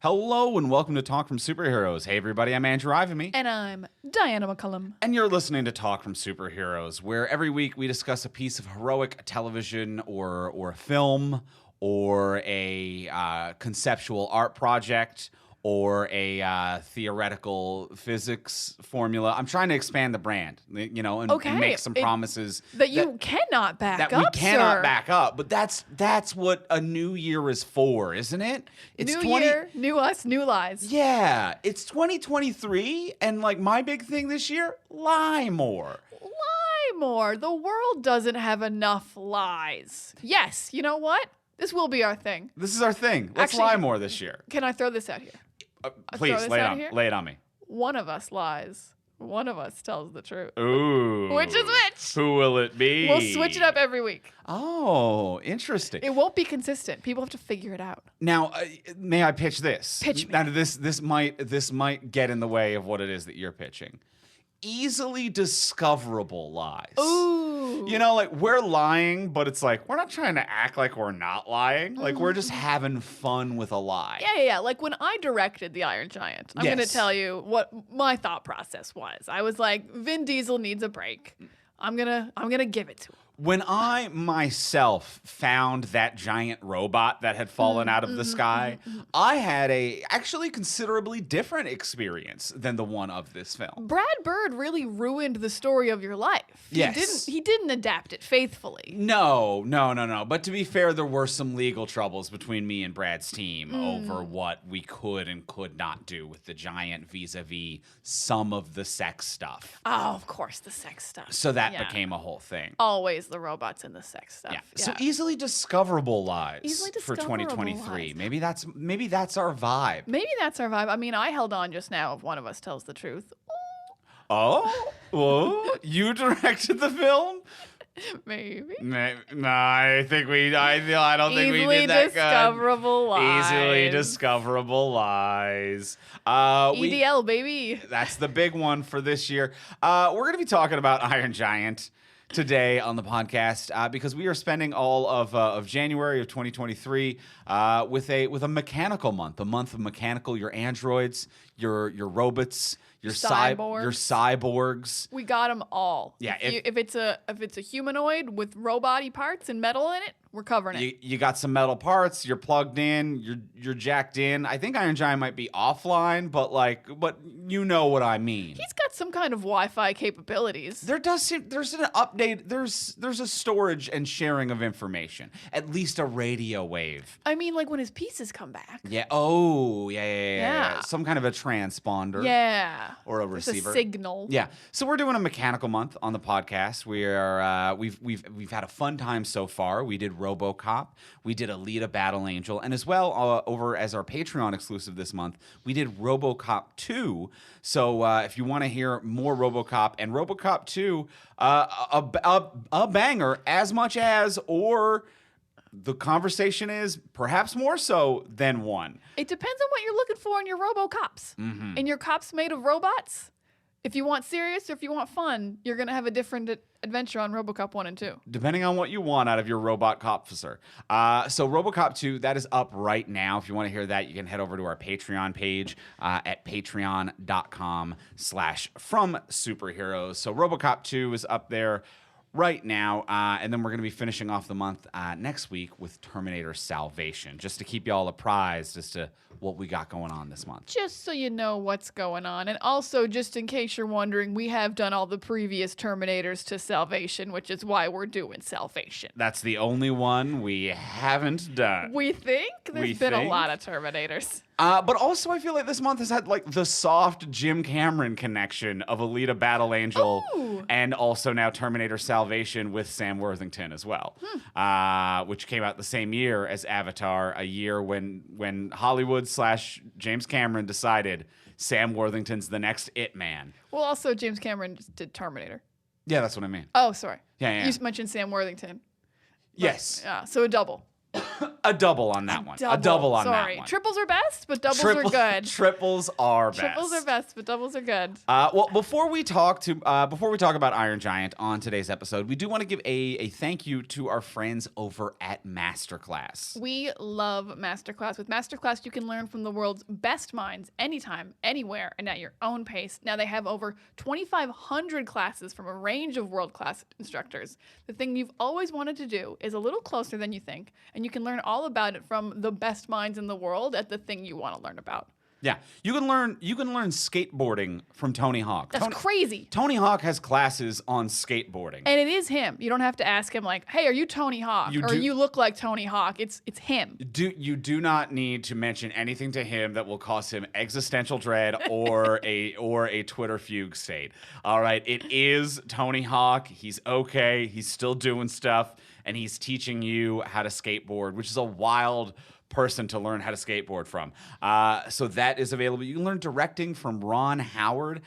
Hello and welcome to Talk from Superheroes. Hey everybody, I'm Andrew Ivamy. And I'm Diana McCullum. And you're listening to Talk from Superheroes, where every week we discuss a piece of heroic television or a film or a conceptual art project or a theoretical physics formula. I'm trying to expand the brand, and make some promises that you cannot back up, that we cannot sir. back up. But that's what a new year is for, isn't it? It's new year, new us, new lies. Yeah, it's 2023, and like my big thing this year, lie more. Lie more. The world doesn't have enough lies. Yes, you know what? This will be our thing. This is our thing. Let's Actually, lie more this year. Can I throw this out here? Please, lay it on me. One of us lies. One of us tells the truth. Ooh. Which is which? Who will it be? We'll switch it up every week. Oh, interesting. It won't be consistent. People have to figure it out. Now, may I pitch this? Pitch me. Now, this might get in the way of what it is that you're pitching. Easily discoverable lies. Ooh. You know, like we're lying, but it's like we're not trying to act like we're not lying. Like we're just having fun with a lie. Yeah. Like when I directed The Iron Giant, I'm going to tell you what my thought process was. I was like, Vin Diesel needs a break. I'm gonna give it to him. When I myself found that giant robot that had fallen out of the sky, I had a actually considerably different experience than the one of this film. Brad Bird really ruined the story of your life. Yes. He didn't adapt it faithfully. No. But to be fair, there were some legal troubles between me and Brad's team over what we could and could not do with the giant vis-a-vis some of the sex stuff. Oh, of course, the sex stuff. So that became a whole thing. Always the robots and the sex stuff. Yeah. So easily discoverable lies for discoverable 2023. lies. Maybe that's our vibe. Maybe that's our vibe. I mean, I held on just now if one of us tells the truth. Oh, whoa! You directed the film? Maybe. No, I think I don't think we did that discoverable good. lies. Easily discoverable lies. EDL, baby. That's the big one for this year. We're going to be talking about Iron Giant today on the podcast because we are spending all of January of 2023 with a mechanical month, a month of mechanical. Your androids, your robots, your cyborgs. We got them all. Yeah, if it's a humanoid with robot-y parts and metal in it, we're covering it. You got some metal parts. You're plugged in. You're jacked in. I think Iron Giant might be offline, but you know what I mean. He's got some kind of Wi-Fi capabilities. There's an update. There's a storage and sharing of information. At least a radio wave. I mean, like when his pieces come back. Yeah. Oh, yeah. Some kind of a transponder. Yeah. Or a receiver. A signal. Yeah. So we're doing a mechanical month on the podcast. We've had a fun time so far. We did RoboCop. We did Alita Battle Angel, and as well over as our Patreon exclusive this month, we did RoboCop 2. So if you want to hear more RoboCop and RoboCop 2, a banger as much as or. The conversation is perhaps more so than one. It depends on what you're looking for in your RoboCops. Mm-hmm. And your cops made of robots, if you want serious or if you want fun, you're going to have a different adventure on RoboCop 1 and 2. Depending on what you want out of your robot copficer. So RoboCop 2, that is up right now. If you want to hear that, you can head over to our Patreon page at patreon.com/FromSuperheroes. So RoboCop 2 is up there right now, and then we're going to be finishing off the month next week with Terminator Salvation, just to keep you all apprised as to what we got going on this month. Just so you know what's going on. And also, just in case you're wondering, we have done all the previous Terminators to Salvation, which is why we're doing Salvation. That's the only one we haven't done. We think there's been a lot of Terminators. But also, I feel like this month has had like the soft Jim Cameron connection of Alita Battle Angel and also now Terminator Salvation with Sam Worthington as well, which came out the same year as Avatar, a year when Hollywood / James Cameron decided Sam Worthington's the next It Man. Well, also James Cameron just did Terminator. Yeah, that's what I mean. Oh, sorry. Yeah. You mentioned Sam Worthington. Yes. Yeah, so a double. A double on that one. A double on Sorry. that one. Triples are best, but doubles are good. Triples are best. Triples are best, but doubles are good. Well, before we talk about Iron Giant on today's episode, we do want to give a thank you to our friends over at Masterclass. We love Masterclass. With Masterclass, you can learn from the world's best minds anytime, anywhere, and at your own pace. Now they have over 2,500 classes from a range of world-class instructors. The thing you've always wanted to do is a little closer than you think, and you can learn all about it from the best minds in the world at the thing you want to learn about. Yeah, you can learn skateboarding from Tony Hawk. That's crazy. Tony Hawk has classes on skateboarding. And it is him. You don't have to ask him like, "Hey, are you Tony Hawk?" You look like Tony Hawk. It's him. You do not need to mention anything to him that will cause him existential dread or a Twitter fugue state. All right, it is Tony Hawk. He's okay. He's still doing stuff, and he's teaching you how to skateboard, which is a wild person to learn how to skateboard from. So that is available. You can learn directing from Ron Howard,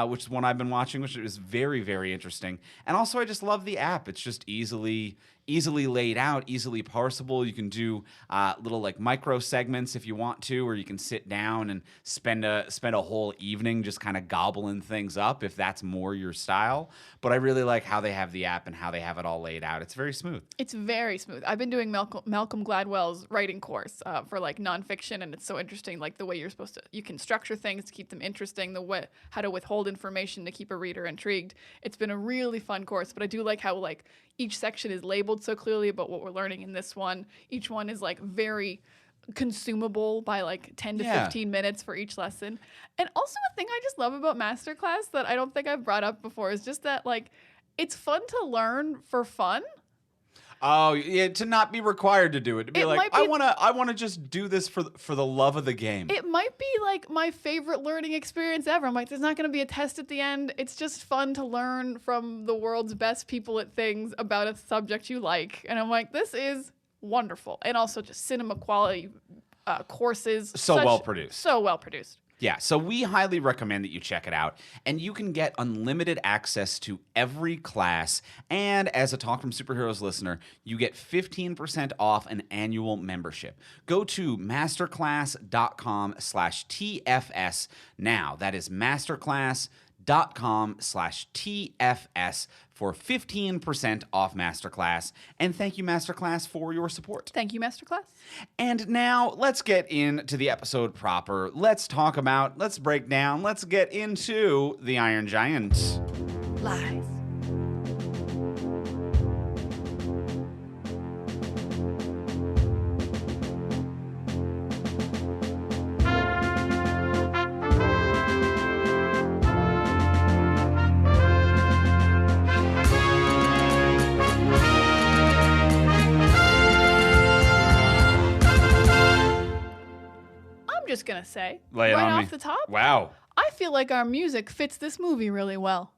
which is one I've been watching, which is very, very interesting. And also, I just love the app. It's just easily laid out, easily parsable. You can do little like micro segments if you want to, or you can sit down and spend a whole evening just kind of gobbling things up if that's more your style. But I really like how they have the app and how they have it all laid out. It's very smooth. It's very smooth. I've been doing Malcolm Gladwell's writing course for like nonfiction, and it's so interesting, like the way you can structure things to keep them interesting, how to withhold information to keep a reader intrigued. It's been a really fun course, but I do like how like each section is labeled so clearly about what we're learning in this one. Each one is like very consumable by like 10 to 15 minutes for each lesson. And also a thing I just love about Masterclass that I don't think I've brought up before is just that like it's fun to learn for fun. Oh, yeah, to not be required to do it. To be like, I want to just do this for the love of the game. It might be like my favorite learning experience ever. I'm like, there's not going to be a test at the end. It's just fun to learn from the world's best people at things about a subject you like. And I'm like, this is wonderful. And also just cinema quality courses. So well produced. So well produced. Yeah, so we highly recommend that you check it out, and you can get unlimited access to every class, and as a Talk from Superheroes listener, you get 15% off an annual membership. Go to masterclass.com/TFS now. That is masterclass.com/TFS for 15% off Masterclass. And thank you, Masterclass, for your support. Thank you, Masterclass. And now let's get into the episode proper. Let's break down, let's get into the Iron Giant. Lies. Just gonna say right off the top, wow, I feel like our music fits this movie really well.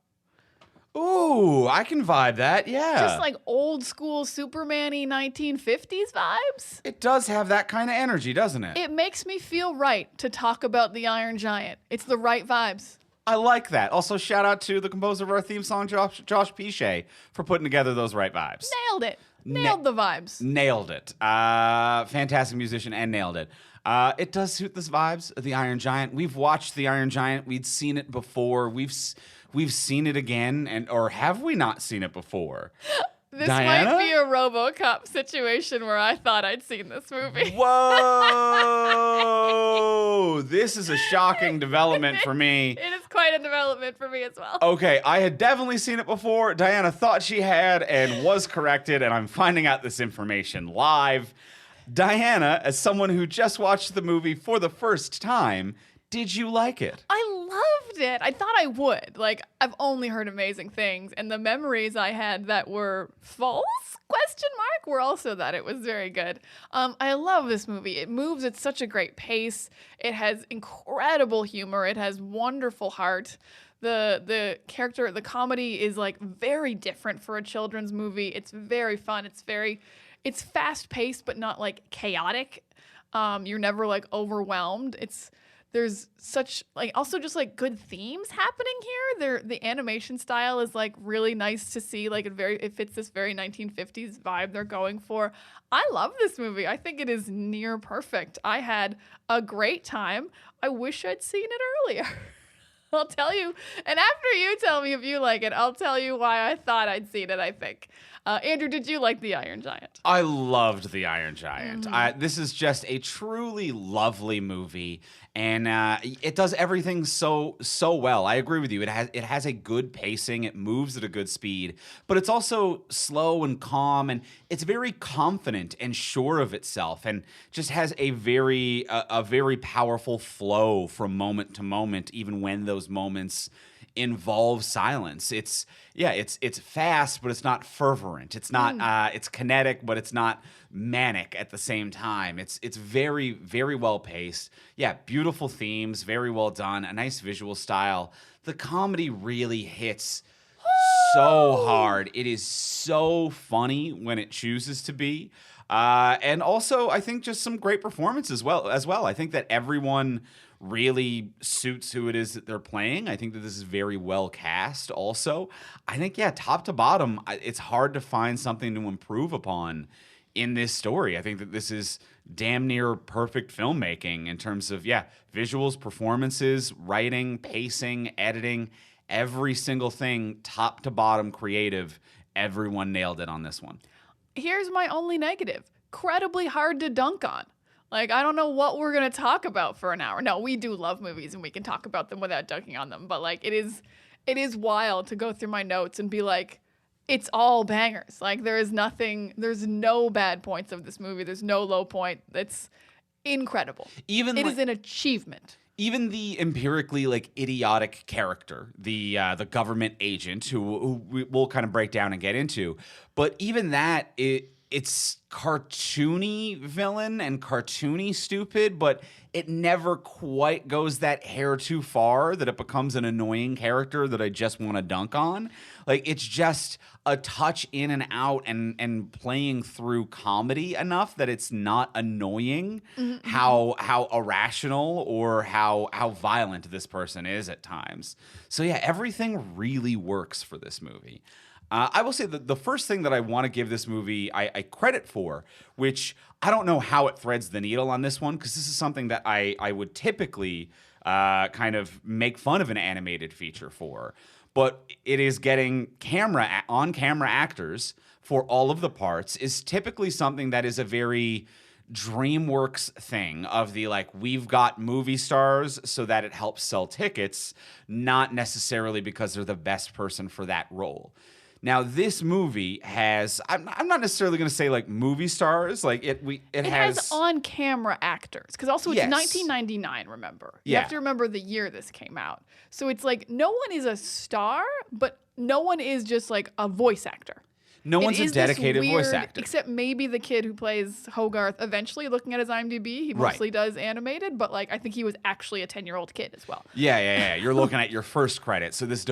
Ooh, I can vibe that. Yeah, just like old school Superman-y 1950s vibes. It does have that kind of energy, doesn't it? It makes me feel right to talk about the Iron Giant. It's the right vibes. I like that. Also, shout out to the composer of our theme song, Josh Pichet, for putting together those right vibes. Nailed it. Nailed the vibes. Nailed it. Fantastic musician and nailed it. It does suit the vibes of the Iron Giant. We've watched the Iron Giant. We'd seen it before. We've seen it again, or have we not seen it before? This Diana? might be a RoboCop situation where I thought I'd seen this movie. Whoa! This is a shocking development for me. It is quite a development for me as well. Okay, I had definitely seen it before. Diana thought she had and was corrected, and I'm finding out this information live. Diana, as someone who just watched the movie for the first time, did you like it? I loved it. I thought I would. Like, I've only heard amazing things, and the memories I had that were false, were also that it was very good. I love this movie. It moves at such a great pace. It has incredible humor. It has wonderful heart. The comedy is like very different for a children's movie. It's very fun. It's fast paced, but not like chaotic. You're never like overwhelmed. there's such like also just like good themes happening here. The animation style is like really nice to see. Like it fits this very 1950s vibe they're going for. I love this movie. I think it is near perfect. I had a great time. I wish I'd seen it earlier. I'll tell you. And after you tell me if you like it, I'll tell you why I thought I'd seen it, I think. Andrew, did you like The Iron Giant? I loved The Iron Giant. This is just a truly lovely movie, and it does everything so well. I agree with you. It has a good pacing. It moves at a good speed, but it's also slow and calm, and it's very confident and sure of itself, and just has a very powerful flow from moment to moment, even when those moments involve silence. It's fast, but it's not fervent. It's not it's kinetic, but it's not manic at the same time. It's very, very well paced. Yeah, beautiful themes, very well done, a nice visual style. The comedy really hits so hard. It is so funny when it chooses to be. And also, I think just some great performances as well. I think that everyone really suits who it is that they're playing. I think that this is very well cast also. I think, top to bottom, it's hard to find something to improve upon in this story. I think that this is damn near perfect filmmaking in terms of, visuals, performances, writing, pacing, editing, every single thing, top to bottom creative. Everyone nailed it on this one. Here's my only negative. Incredibly hard to dunk on. Like, I don't know what we're going to talk about for an hour. No, we do love movies and we can talk about them without dunking on them. But like, it is wild to go through my notes and be like, it's all bangers. Like, there's no bad points of this movie. There's no low point. It's incredible. It is an achievement. Even the empirically idiotic character, the government agent who we'll kind of break down and get into, but even that, it's cartoony villain and cartoony stupid, but it never quite goes that hair too far that it becomes an annoying character that I just want to dunk on. Like, it's just a touch in and out and playing through comedy enough that it's not annoying how irrational or how violent this person is at times. So everything really works for this movie. I will say that the first thing that I want to give this movie I credit for, which I don't know how it threads the needle on this one, because this is something that I would typically kind of make fun of an animated feature for, but it is getting on-camera actors for all of the parts is typically something that is a very DreamWorks thing of the we've got movie stars so that it helps sell tickets, not necessarily because they're the best person for that role. Now, this movie has, I'm not necessarily going to say movie stars. It has on-camera actors. Because also it's Yes. 1999, remember? You Yeah. have to remember the year this came out. So it's no one is a star, but no one is just a voice actor. no one's a It is dedicated this voice weird- actor. Except maybe the kid who plays Hogarth eventually, looking at his IMDb, he Right. mostly does animated, but I think he was actually a 10-year-old kid as well. Yeah. You're looking at your first credit. So this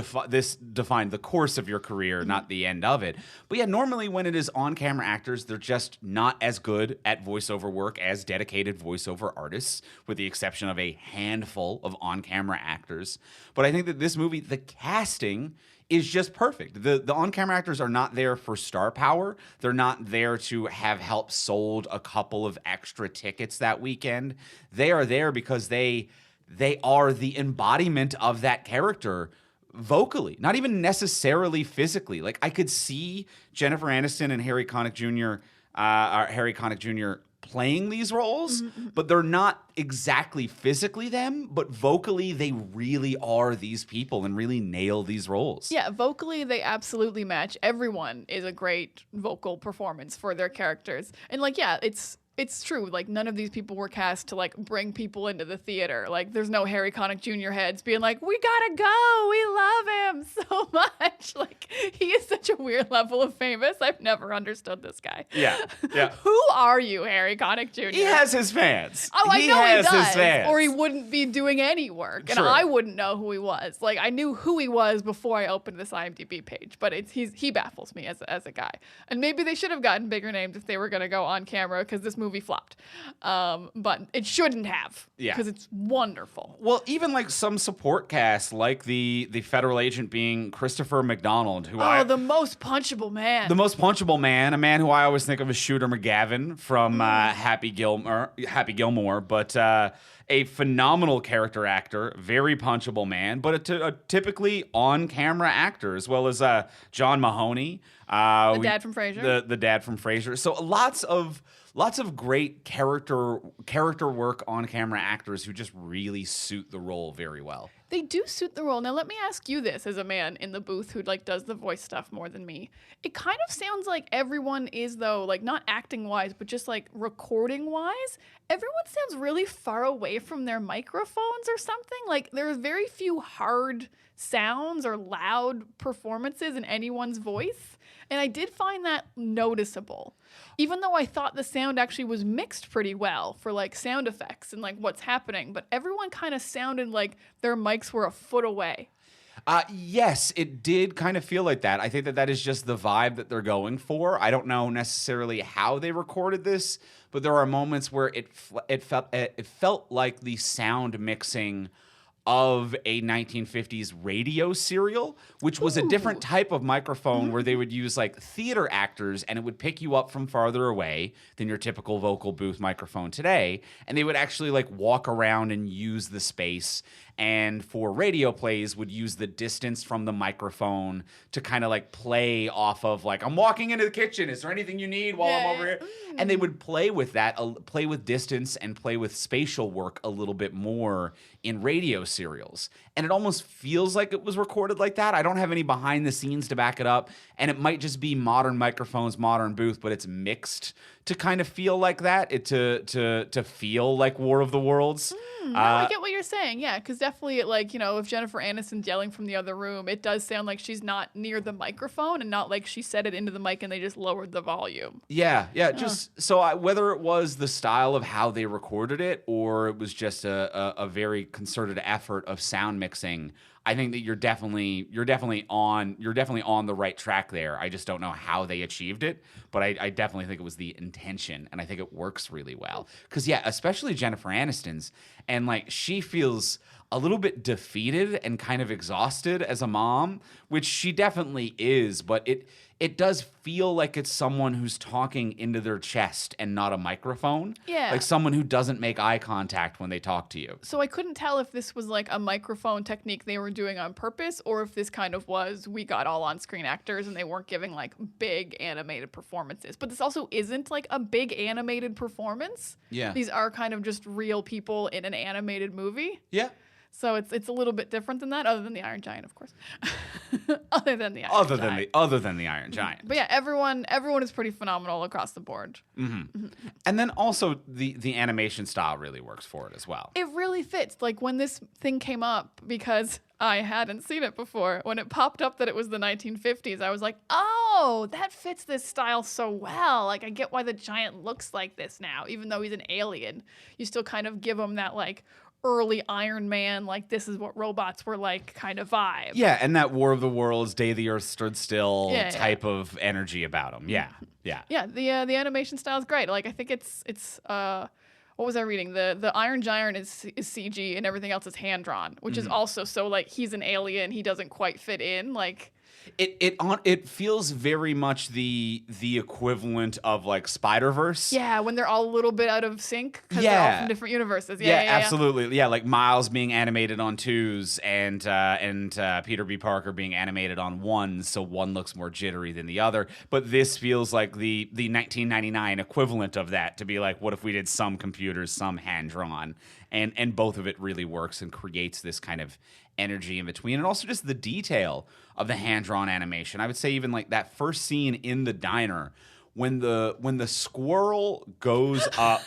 defined the course of your career, not the end of it. But normally when it is on-camera actors, they're just not as good at voiceover work as dedicated voiceover artists, with the exception of a handful of on-camera actors. But I think that this movie, the casting is just perfect. The on-camera actors are not there for star power. They're not there to have help sold a couple of extra tickets that weekend. They are there because they are the embodiment of that character vocally, not even necessarily physically. I could see Jennifer Aniston and Harry Connick Jr. Playing these roles, but they're not exactly physically them, but vocally they really are these people and really nail these roles. Yeah, vocally they absolutely match. Everyone is a great vocal performance for their characters. And it's true. None of these people were cast to bring people into the theater. There's no Harry Connick Jr. heads being we gotta go. We love him so much. He is such a weird level of famous. I've never understood this guy. Yeah. Who are you, Harry Connick Jr.? He has his fans. Oh, I know he does. His fans. Or he wouldn't be doing any work. And True. I wouldn't know who he was. I knew who he was before I opened this IMDb page. But he baffles me as a guy. And maybe they should have gotten bigger names if they were going to go on camera, because this movie movie flopped. But it shouldn't have. Yeah. Because it's wonderful. Well, even like some support cast, like the federal agent being Christopher McDonald, who The most punchable man. the most punchable man, a man who I always think of as Shooter McGavin from Happy Gilmore, but a phenomenal character actor, very punchable man, but a typically on-camera actor, as well as John Mahoney, the dad from Frasier. the dad from Frasier. So lots of great character work on camera actors who just really suit the role very well. They do suit the role. Now, let me ask you this as a man in the booth who like does the voice stuff more than me. It kind of sounds like everyone is, though, like not acting wise, but just like recording wise. Everyone sounds really far away from their microphones or something. Like there's very few hard sounds or loud performances in anyone's voice. And I did find that noticeable. Even though I thought the sound actually was mixed pretty well for like sound effects and like what's happening, but everyone kind of sounded like their mics were a foot away. Yes, it did kind of feel like that. I think that is just the vibe that they're going for. I don't know necessarily how they recorded this, but there are moments where it felt like the sound mixing of a 1950s radio serial, which was a different type of microphone where they would use like theater actors and it would pick you up from farther away than your typical vocal booth microphone today. And they would actually like walk around and use the space. And for radio plays would use the distance from the microphone to kind of like play off of like, I'm walking into the kitchen. Is there anything you need while I'm over here? And they would play with that, play with distance and play with spatial work a little bit more in radio serials. And it almost feels like it was recorded like that. I don't have any behind the scenes to back it up. And it might just be modern microphones, modern booth, but it's mixed to kind of feel like that. To feel like War of the Worlds. No, I get what you're saying. Yeah, because definitely, if Jennifer Aniston's yelling from the other room, it does sound like she's not near the microphone and not like she said it into the mic and they just lowered the volume. Yeah. Just so whether it was the style of how they recorded it or it was just a very concerted effort of sound mixing, I think that you're definitely on the right track there. I just don't know how they achieved it, but I definitely think it was the intention, and I think it works really well. Because especially Jennifer Aniston's, and like she feels a little bit defeated and kind of exhausted as a mom, which she definitely is, but it does feel like it's someone who's talking into their chest and not a microphone. Yeah. Like someone who doesn't make eye contact when they talk to you. So I couldn't tell if this was like a microphone technique they were doing on purpose or if this kind of was, we got all on-screen actors and they weren't giving like big animated performances. But this also isn't like a big animated performance. Yeah. These are kind of just real people in an animated movie. Yeah. So it's a little bit different than that, other than the Iron Giant, of course. Other than the Iron Giant. Other than the Iron Giant. But yeah, everyone is pretty phenomenal across the board. Mm-hmm. And then also the animation style really works for it as well. It really fits. Like when this thing came up, because I hadn't seen it before, when it popped up that it was the 1950s, I was like, oh, that fits this style so well. Like I get why the giant looks like this now, even though he's an alien. You still kind of give him that like early Iron Man, like this is what robots were like kind of vibe. Yeah, and that War of the Worlds, Day the Earth Stood Still type of energy about him. Yeah. Yeah, the animation style is great. Like I think it's what was I reading? The Iron Giant is CG and everything else is hand drawn, which is also so like he's an alien, he doesn't quite fit in. Like it feels very much the equivalent of like Spider-Verse. Yeah, when they're all a little bit out of sync because they're all from different universes. Yeah, absolutely. Yeah, like Miles being animated on 2s and Peter B. Parker being animated on 1s, so one looks more jittery than the other. But this feels like the 1999 equivalent of that, to be like, what if we did some computers, some hand-drawn? And both of it really works and creates this kind of energy in between. And also just the detail of the hand-drawn animation. I would say even like that first scene in the diner when the squirrel goes up.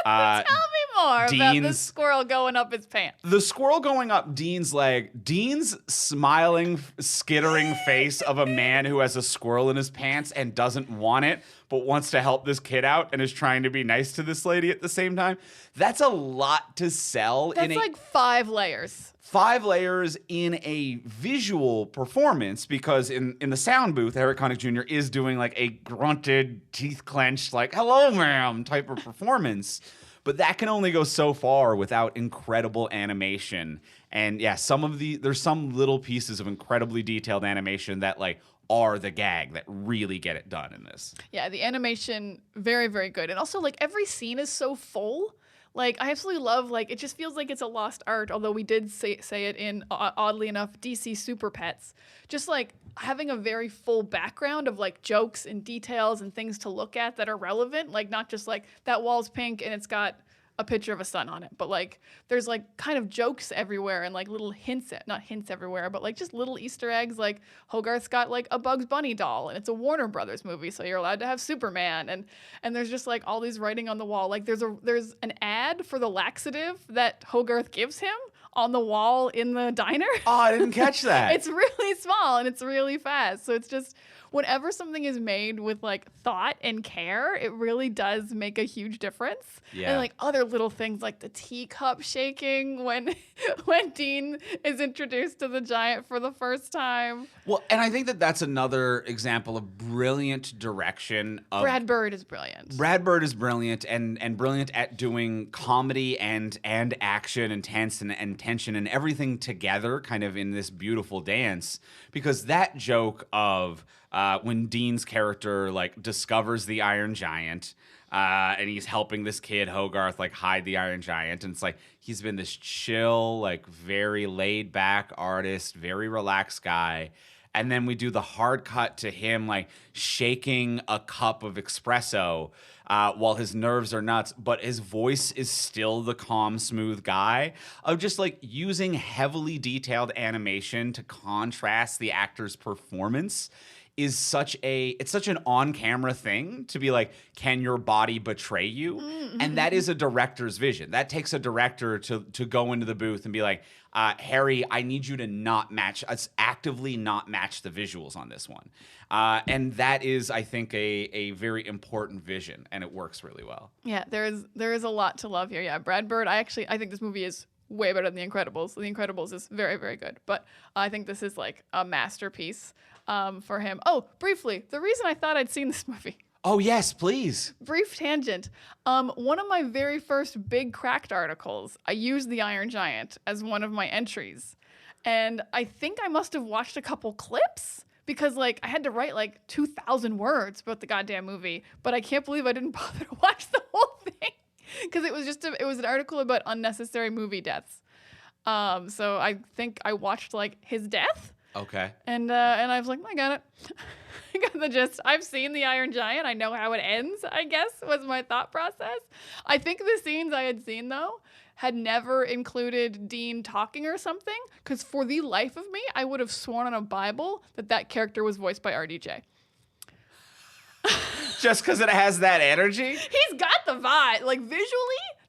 Tell me more about the Dean's- squirrel going up his pants. The squirrel going up Dean's leg, Dean's smiling, skittering face of a man who has a squirrel in his pants and doesn't want it, but wants to help this kid out and is trying to be nice to this lady at the same time. That's a lot to sell That's in a like 5 layers. 5 layers in a visual performance, because in the sound booth, Eric Connick Jr. is doing like a grunted, teeth clenched, like, hello, ma'am, type of performance. But that can only go so far without incredible animation. And yeah, there's some little pieces of incredibly detailed animation that like are the gag that really get it done in this. Yeah, the animation, very, very good. And also, like, every scene is so full. Like, I absolutely love, like, it just feels like it's a lost art, although we did say it in, oddly enough, DC Super Pets. Just, like, having a very full background of, like, jokes and details and things to look at that are relevant. Like, not just, like, that wall's pink and it's got a picture of a sun on it, but like there's like kind of jokes everywhere and like little hints, not hints everywhere, but like just little Easter eggs. Like Hogarth's got like a Bugs Bunny doll and it's a Warner Brothers movie, so you're allowed to have Superman, and there's just like all these writing on the wall. Like there's an ad for the laxative that Hogarth gives him on the wall in the diner. Oh, I didn't catch that. It's really small and it's really fast. So it's just whenever something is made with like thought and care, it really does make a huge difference. Yeah. And like other little things like the teacup shaking when Dean is introduced to the giant for the first time. Well, and I think that's another example of brilliant direction. Brad Bird is brilliant. Brad Bird is brilliant and brilliant at doing comedy and action and tension and everything together kind of in this beautiful dance, because that joke of when Dean's character like discovers the Iron Giant and he's helping this kid Hogarth like hide the Iron Giant, and it's like he's been this chill, like very laid back artist, very relaxed guy. And then we do the hard cut to him like shaking a cup of espresso while his nerves are nuts, but his voice is still the calm, smooth guy, of just like using heavily detailed animation to contrast the actor's performance is such an on-camera thing to be like, can your body betray you? Mm-hmm. And that is a director's vision. That takes a director to go into the booth and be like, Harry, I need you to not match, actively not match the visuals on this one. And that is, I think, a very important vision, and it works really well. Yeah, there is a lot to love here. Yeah, Brad Bird, I think this movie is way better than The Incredibles. The Incredibles is very, very good, but I think this is like a masterpiece for him. Oh, briefly, the reason I thought I'd seen this movie. Oh, yes, please. Brief tangent. One of my very first big Cracked articles, I used the Iron Giant as one of my entries. And I think I must have watched a couple clips because like I had to write like 2,000 words about the goddamn movie, but I can't believe I didn't bother to watch the whole thing because it was an article about unnecessary movie deaths. So I think I watched like his death. Okay. And I was like, I got it. I got the gist. I've seen the Iron Giant. I know how it ends, I guess, was my thought process. I think the scenes I had seen, though, had never included Dean talking or something, because for the life of me, I would have sworn on a Bible that character was voiced by RDJ. Just because it has that energy? He's got the vibe. Like, visually,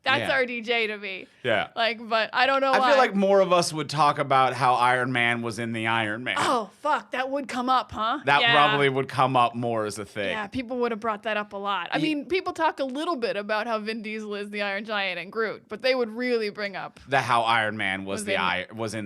that's Yeah. RDJ to me. Yeah. Like, but I don't know why. I feel like more of us would talk about how Iron Man was in the Iron Man. Oh, fuck. That would come up, huh? That Yeah. probably would come up more as a thing. Yeah, people would have brought that up a lot. I mean, people talk a little bit about how Vin Diesel is the Iron Giant and Groot, but they would really bring up How Iron Man was in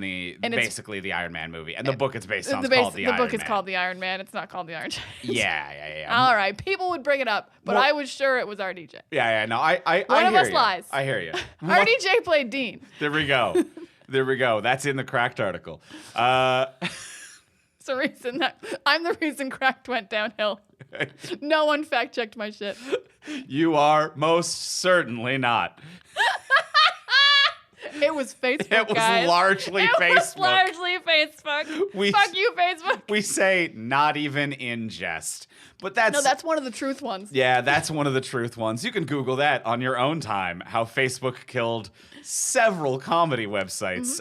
it's- basically the Iron Man movie, and the book it's based on the is called the Iron book Man. is called the Iron Man. It's not called the Iron Giant. Yeah. All right, people would bring it up, but Well- I was sure it was RDJ. Yeah. No, I One of hear us you. lies. I hear you. RDJ played Dean. There we go. That's in the Cracked article. It's the reason that I'm the reason Cracked went downhill. No one fact checked my shit. You are most certainly not. It was Facebook. It was guys. largely It Facebook. was largely Facebook. Fuck you, Facebook. We say not even in jest. But That's one of the truth ones. Yeah, that's one of the truth ones. You can Google that on your own time, how Facebook killed several comedy websites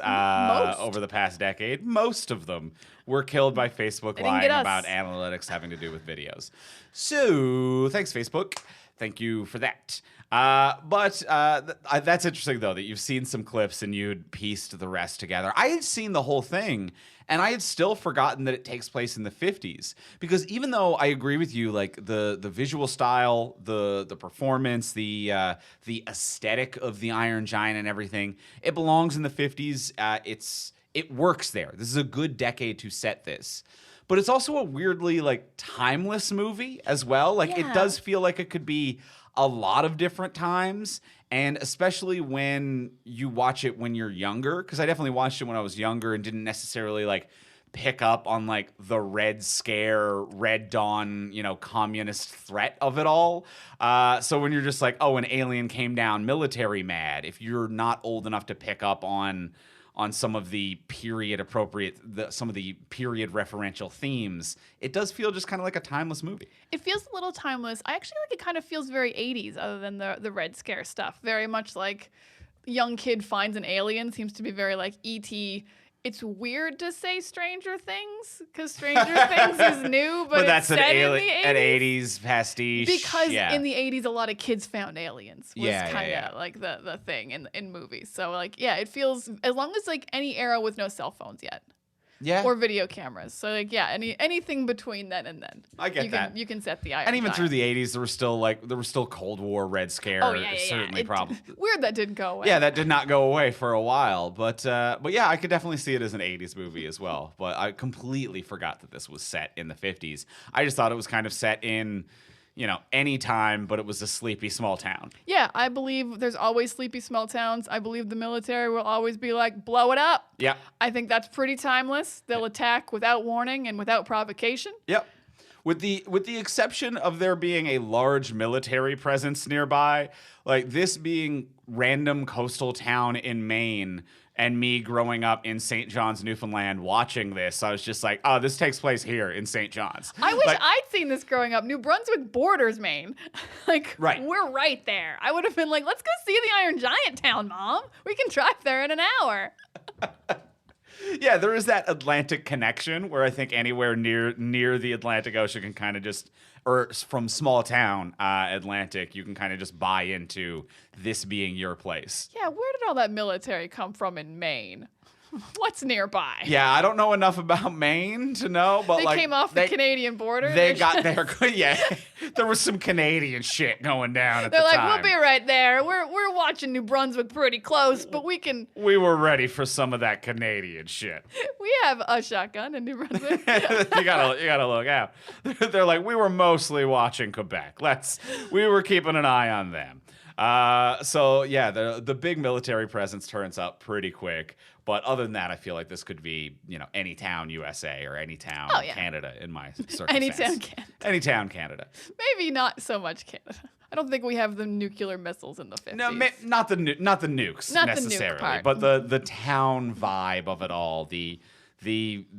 over the past decade. Most of them were killed by Facebook didn't lying get us. about analytics having to do with videos. So, thanks, Facebook. Thank you for that. That's interesting, though, that you've seen some clips and you'd pieced the rest together. I had seen the whole thing, and I had still forgotten that it takes place in the 50s. Because even though I agree with you, like the visual style, the performance, the aesthetic of the Iron Giant and everything, it belongs in the 50s. It works there. This is a good decade to set this. But it's also a weirdly like timeless movie as well. Like it does feel like it could be a lot of different times, and especially when you watch it when you're younger, because I definitely watched it when I was younger and didn't necessarily like pick up on like the Red Scare, Red Dawn, communist threat of it all. So when you're just like, oh, an alien came down military mad, if you're not old enough to pick up on some of the period appropriate, some of the period referential themes, it does feel just kind of like a timeless movie. It feels a little timeless. I actually like it kind of feels very 80s other than the Red Scare stuff. Very much like young kid finds an alien, seems to be very like E.T. It's weird to say Stranger Things because Stranger Things is new, but that's it's set in the 80s. An 80s pastiche. Because in the 80s, a lot of kids found aliens was kind of yeah. like the thing in movies. So like, yeah, it feels, as long as like any era with no cell phones yet. Yeah. Or video cameras. So like, yeah, anything between then and then. I get that. You can set the Iron And even Giant. through the 80s, there was still Cold War, Red Scare. Oh, yeah. Certainly probably. Weird that didn't go away. Yeah, that did not go away for a while. But yeah, I could definitely see it as an 80s movie as well. But I completely forgot that this was set in the 50s. I just thought it was kind of set in, any time, but it was a sleepy small town. Yeah, I believe there's always sleepy small towns. I believe the military will always be like, blow it up. Yeah. I think that's pretty timeless. They'll attack without warning and without provocation. Yep. With the exception of there being a large military presence nearby, like this being random coastal town in Maine and me growing up in St. John's, Newfoundland, watching this, I was just like, oh, this takes place here in St. John's. I wish I'd seen this growing up. New Brunswick borders Maine. Right. We're right there. I would have been like, let's go see the Iron Giant town, Mom. We can drive there in an hour. Yeah, there is that Atlantic connection where I think anywhere near the Atlantic Ocean can kind of just, or from small town Atlantic, you can kind of just buy into this being your place. Yeah, where did all that military come from in Maine? What's nearby? Yeah, I don't know enough about Maine to know, but they came off the Canadian border. They got there. Yeah, there was some Canadian shit going down at the They're like, time. we'll be right there. We're watching New Brunswick pretty close, but we were ready for some of that Canadian shit. We have a shotgun in New Brunswick. you gotta look out. They're like, we were mostly watching Quebec. We were keeping an eye on them. So yeah, the big military presence turns up pretty quick. But other than that, I feel like this could be, any town USA or any town Canada in my circumstance. Any town Canada. Maybe not so much Canada. I don't think we have the nuclear missiles in the 50s. No, not the nukes not necessarily, the nuke part. but the town vibe of it all, the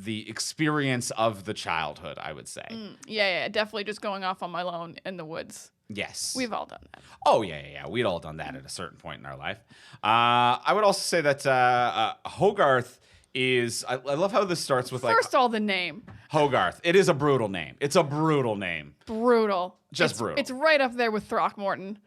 experience of the childhood, I would say. Yeah, definitely just going off on my own in the woods. Yes. We've all done that. Oh, yeah. We'd all done that at a certain point in our life. I would also say that Hogarth is... I love how this starts with First, all the name. Hogarth. It is a brutal name. It's a brutal name. Brutal. Brutal. It's right up there with Throckmorton.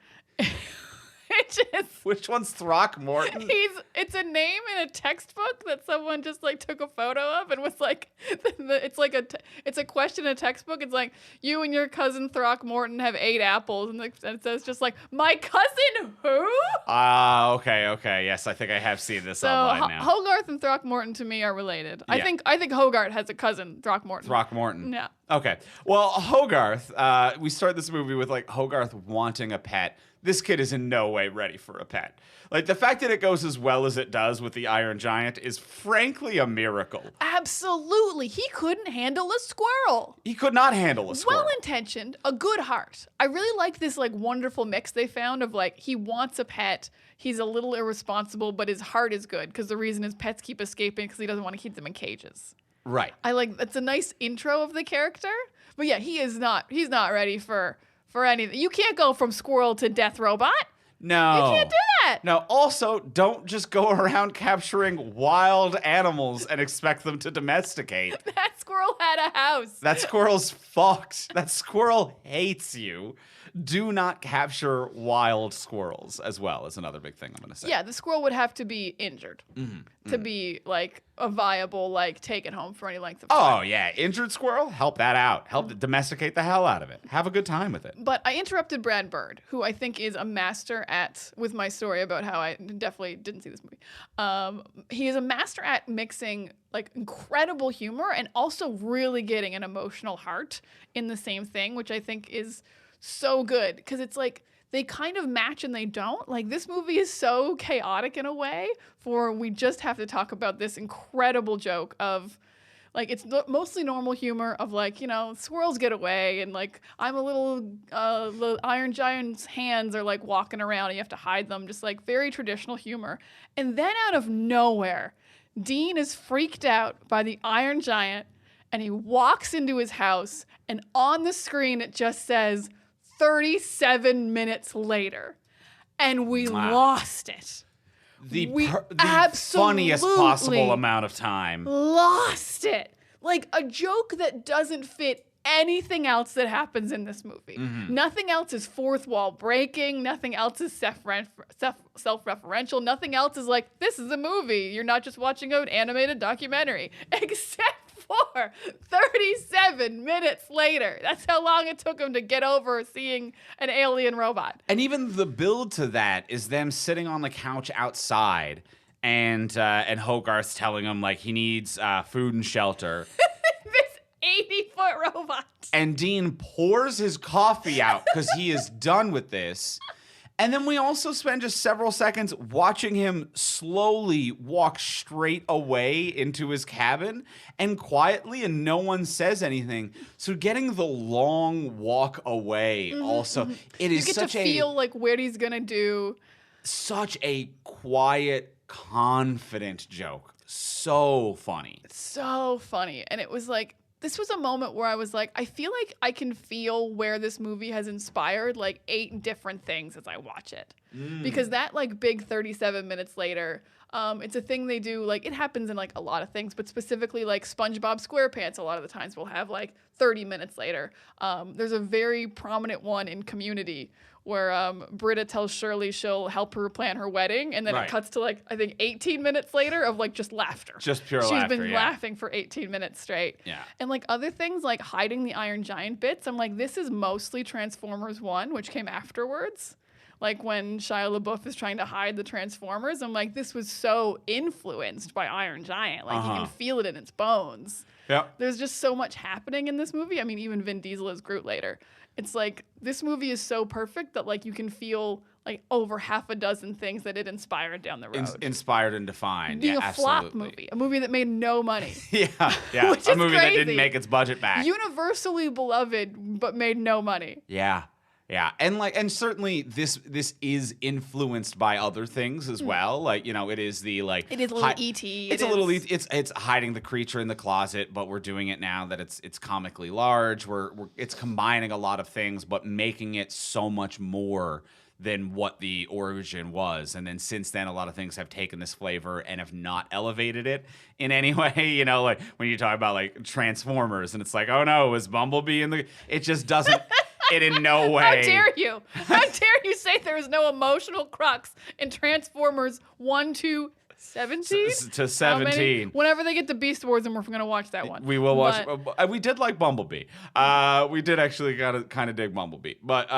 Which one's Throckmorton? It's a name in a textbook that someone just took a photo of and was like, it's a question in a textbook. It's like, you and your cousin Throckmorton have 8 apples, and it says just like, my cousin who? Okay. Yes, I think I have seen this so online now. Hogarth and Throckmorton to me are related. Yeah. I think Hogarth has a cousin, Throckmorton. Throckmorton. Yeah. Okay. Well, Hogarth. We start this movie with Hogarth wanting a pet. This kid is in no way ready for a pet. The fact that it goes as well as it does with the Iron Giant is frankly a miracle. Absolutely. He couldn't handle a squirrel. He could not handle a squirrel. Well-intentioned, a good heart. I really like this wonderful mix they found of he wants a pet. He's a little irresponsible, but his heart is good because the reason his pets keep escaping because he doesn't want to keep them in cages. Right. That's a nice intro of the character. But yeah, he's not ready for anything. You can't go from squirrel to death robot. No. You can't do that. No, also, don't just go around capturing wild animals and expect them to domesticate. That squirrel had a house. That squirrel's fucked. That squirrel hates you. do not capture wild squirrels as well is another big thing I'm going to say. Yeah, the squirrel would have to be injured to be like a viable, like take it home for any length of time. Oh, yeah. Injured squirrel, help that out. Help domesticate the hell out of it. Have a good time with it. But I interrupted Brad Bird, who I think is a master at, with my story about how I definitely didn't see this movie. He is a master at mixing like incredible humor and also really getting an emotional heart in the same thing, which I think is so good because it's like they kind of match and they don't. Like this movie is so chaotic in a way for we just have to talk about this incredible joke of like it's mostly normal humor of like, you know, squirrels get away and like I'm a little the Iron Giant's hands are like walking around and you have to hide them, just like very traditional humor. And then out of nowhere, Dean is freaked out by the Iron Giant and he walks into his house and on the screen it just says 37 minutes later. And we lost it. The absolutely funniest possible amount of time. Lost it. Like a joke that doesn't fit anything else that happens in this movie. Nothing else is fourth wall breaking. Nothing else is self-referential. Nothing else is like, this is a movie. You're not just watching an animated documentary. Except for 37 minutes later. That's how long it took him to get over seeing an alien robot. And even the build to that is them sitting on the couch outside and Hogarth's telling him like he needs food and shelter. This 80-foot robot. And Dean pours his coffee out because he is done with this. And then we also spend just several seconds watching him slowly walk straight away into his cabin and quietly, and no one says anything. So getting the long walk away also, it is you get to feel like what he's going to do. Such a quiet, confident joke. So funny. So funny. And it was like, this was a moment where I was like, I feel like I can feel where this movie has inspired like 8 different things as I watch it. Because that like big 37 minutes later, it's a thing they do, like it happens in like a lot of things, but specifically like SpongeBob SquarePants a lot of the times will have like 30 minutes later. There's a very prominent one in Community where Britta tells Shirley she'll help her plan her wedding, and then it cuts to like, I think 18 minutes later of like just laughter. Just pure laughter, She's been laughing for 18 minutes straight. Yeah. And like other things like hiding the Iron Giant bits, I'm like, this is mostly Transformers 1, which came afterwards. Like when Shia LaBeouf is trying to hide the Transformers, I'm like, this was so influenced by Iron Giant. Like you can feel it in its bones. Yep. There's just so much happening in this movie. I mean, even Vin Diesel is Groot later. It's like this movie is so perfect that like you can feel like over half a dozen things that it inspired down the road. Inspired and defined. Being yeah, a flop absolutely. movie, a movie that made no money. Yeah. Which A is movie that crazy. didn't make its budget back. Universally beloved, but made no money. Yeah. And certainly this is influenced by other things as well. Like, you know, it is the like It is a little E.T. It's a little it's hiding the creature in the closet, but we're doing it now that it's comically large. It's combining a lot of things but making it so much more than what the origin was. And then since then, a lot of things have taken this flavor and have not elevated it in any way. You know, like when you talk about like Transformers and it's like, oh no, was Bumblebee in the... It just doesn't... It in no way. How dare you? How dare you say there is no emotional crux in Transformers 1 to 17? To 17. Whenever they get to Beast Wars, and we're going to watch that one. We will watch. We did like Bumblebee. We did actually kind of dig Bumblebee. But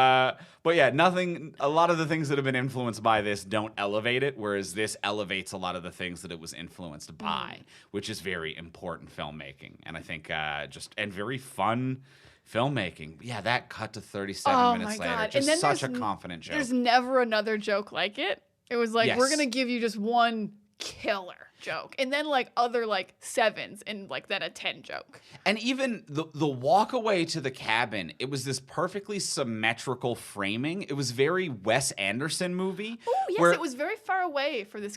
yeah, nothing. A lot of the things that have been influenced by this don't elevate it, whereas this elevates a lot of the things that it was influenced by, which is very important filmmaking, and I think and very fun filmmaking. Yeah, that cut to 37 minutes later. God. Just such a confident joke. There's never another joke like it. It was like, Yes. we're going to give you just one killer joke. And then like other like 7s and like then a 10 joke. And even the walk away to the cabin, it was this perfectly symmetrical framing. It was very Wes Anderson movie. Oh, yes, where it was very far away for this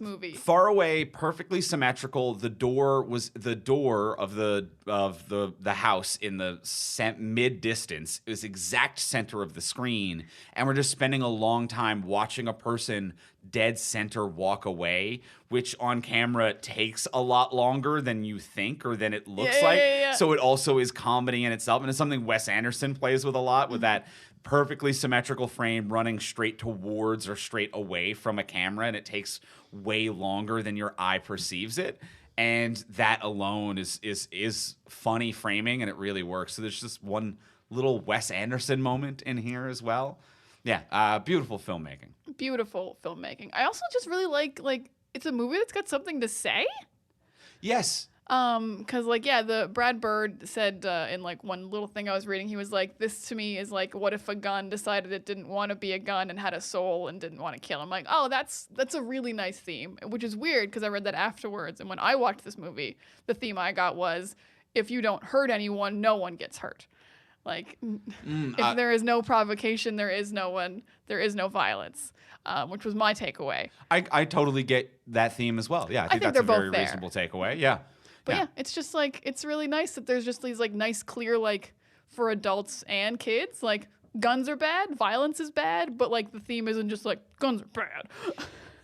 movie. far away, perfectly symmetrical. The door was the door of the house in the mid distance. It was exact center of the screen, and we're just spending a long time watching a person dead center walk away, which on camera takes a lot longer than you think or than it looks like. Yeah. So it also is comedy in itself. And it's something Wes Anderson plays with a lot, with that perfectly symmetrical frame running straight towards or straight away from a camera. And it takes way longer than your eye perceives it. And that alone is funny framing, and it really works. So there's just one little Wes Anderson moment in here as well. Yeah, beautiful filmmaking. Beautiful filmmaking. I also just really like it's a movie that's got something to say. Yes. Cause the Brad Bird said in like one little thing I was reading, he was like, this to me is like, what if a gun decided it didn't want to be a gun and had a soul and didn't want to kill? I'm like, oh, that's a really nice theme, which is weird because I read that afterwards. And when I watched this movie, the theme I got was, if you don't hurt anyone, no one gets hurt. Like, if there is no provocation, there is no violence, which was my takeaway. I totally get that theme as well. Yeah, I think that's they're a very both there. reasonable takeaway. Yeah. But yeah, it's just like, it's really nice that there's just these like nice, clear, like for adults and kids, like guns are bad, violence is bad, but like the theme isn't just like guns are bad.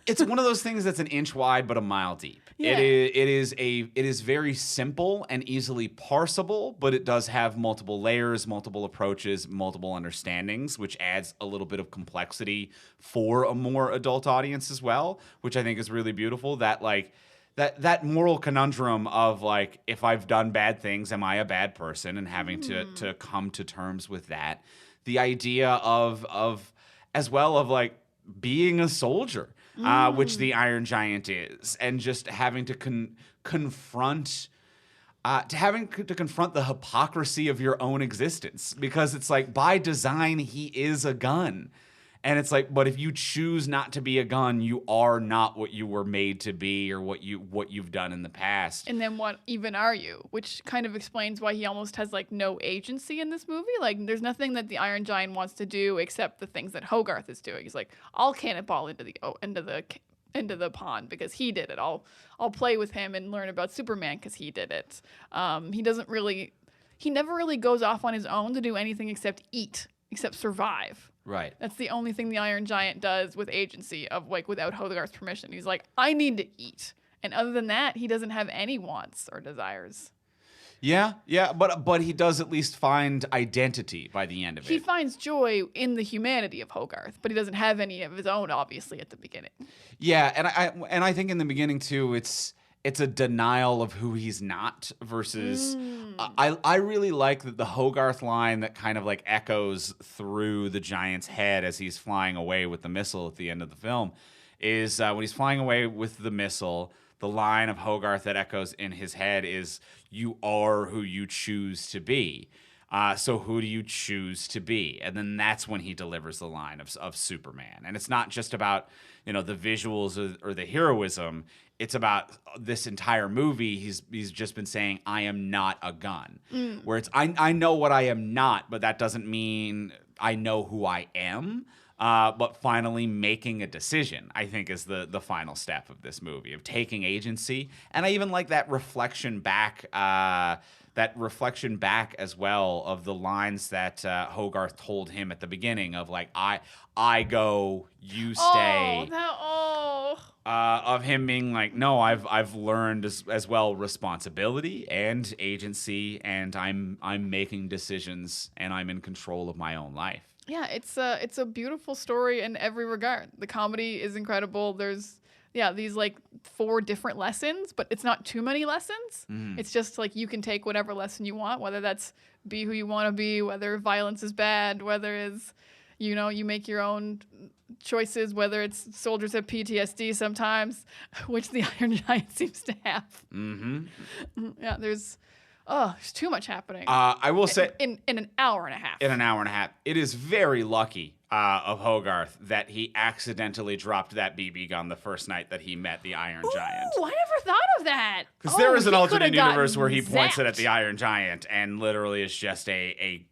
It's one of those things that's an inch wide but a mile deep. Yeah. It is very simple and easily parsable, but it does have multiple layers, multiple approaches, multiple understandings, which adds a little bit of complexity for a more adult audience as well, which I think is really beautiful. That like that moral conundrum of like, if I've done bad things, am I a bad person? And having to come to terms with that. The idea of as well of like being a soldier, which the Iron Giant is, and just having to confront the hypocrisy of your own existence, because it's like by design he is a gun. And it's like, but if you choose not to be a gun, you are not what you were made to be or what you've done in the past. And then what even are you? Which kind of explains why he almost has like no agency in this movie. Like there's nothing that the Iron Giant wants to do except the things that Hogarth is doing. He's like, I'll cannonball into the pond because he did it. I'll play with him and learn about Superman because he did it. He never really goes off on his own to do anything except eat, except survive. Right. That's the only thing the Iron Giant does with agency, of like without Hogarth's permission. He's like, I need to eat. And other than that, he doesn't have any wants or desires. Yeah, but he does at least find identity by the end of it. He finds joy in the humanity of Hogarth, but he doesn't have any of his own, obviously, at the beginning. Yeah, and I think in the beginning too, it's a denial of who he's not versus I really like that the Hogarth line that kind of like echoes through the Giant's head as he's flying away with the missile at the end of the film is when he's flying away with the missile, the line of Hogarth that echoes in his head is, you are who you choose to be. So who do you choose to be? And then that's when he delivers the line of Superman. And it's not just about, the visuals or the heroism. It's about this entire movie. He's just been saying, I am not a gun. Where it's, I know what I am not, but that doesn't mean I know who I am. But finally making a decision, I think, is the final step of this movie, of taking agency. And I even like that reflection back as well of the lines that Hogarth told him at the beginning of like, I go, you stay. Of him being like, no, I've learned as well responsibility and agency, and I'm making decisions and I'm in control of my own life. Yeah, it's a beautiful story in every regard. The comedy is incredible. There's these like 4 different lessons, but it's not too many lessons. It's just like you can take whatever lesson you want, whether that's be who you want to be, whether violence is bad, whether it's, you make your own choices, whether it's soldiers have PTSD sometimes, which the Iron Giant seems to have. Yeah, there's too much happening. I will say in an hour and a half. In an hour and a half, it is very lucky of Hogarth that he accidentally dropped that BB gun the first night that he met the Iron Giant. Oh, I never thought of that. Because there is an alternate universe where he points it at the Iron Giant and literally is just a